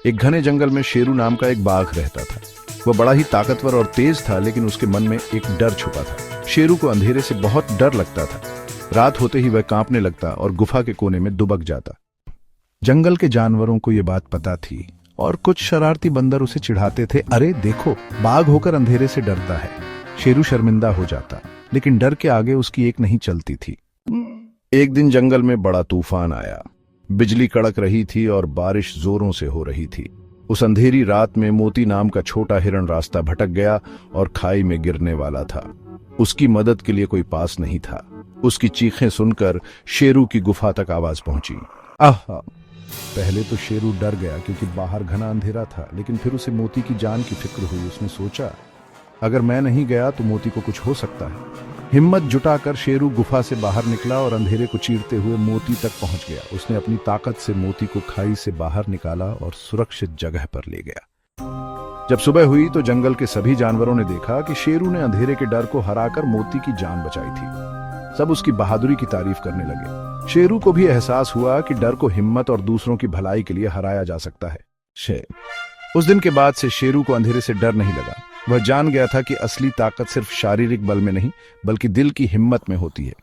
एक घने जंगल में शेरू नाम का एक बाघ रहता था। वह बड़ा ही ताकतवर और तेज था, लेकिन उसके मन में एक डर छुपा था। शेरू को अंधेरे से बहुत डर लगता था। रात होते ही वह कांपने लगता और गुफा के कोने में दुबक जाता। जंगल के जानवरों को यह बात पता थी और कुछ शरारती बंदर उसे चिढ़ाते थे, अरे देखो, बाघ होकर अंधेरे से डरता है। शेरू शर्मिंदा हो जाता, लेकिन डर के आगे उसकी एक नहीं चलती थी। एक दिन जंगल में बड़ा तूफान आया। बिजली कड़क रही थी और बारिश जोरों से हो रही थी। उस अंधेरी रात में मोती नाम का छोटा हिरण रास्ता भटक गया और खाई में गिरने वाला था। उसकी मदद के लिए कोई पास नहीं था। उसकी चीखें सुनकर शेरू की गुफा तक आवाज पहुंची। आहा! पहले तो शेरू डर गया क्योंकि बाहर घना अंधेरा था, लेकिन फिर उसे मोती की जान की फिक्र हुई। उसने सोचा, अगर मैं नहीं गया तो मोती को कुछ हो सकता है। हिम्मत जुटाकर शेरू गुफा से बाहर निकला और अंधेरे को चीरते हुए मोती तक पहुंच गया। उसने अपनी ताकत से मोती को खाई से बाहर निकाला और सुरक्षित जगह पर ले गया। जब सुबह हुई तो जंगल के सभी जानवरों ने देखा कि शेरू ने अंधेरे के डर को हराकर मोती की जान बचाई थी। सब उसकी बहादुरी की तारीफ करने लगे। शेरू को भी एहसास हुआ कि डर को हिम्मत और दूसरों की भलाई के लिए हराया जा सकता है। उस दिन के बाद से शेरू को अंधेरे से डर नहीं लगा। वह जान गया था कि असली ताकत सिर्फ शारीरिक बल में नहीं, बल्कि दिल की हिम्मत में होती है।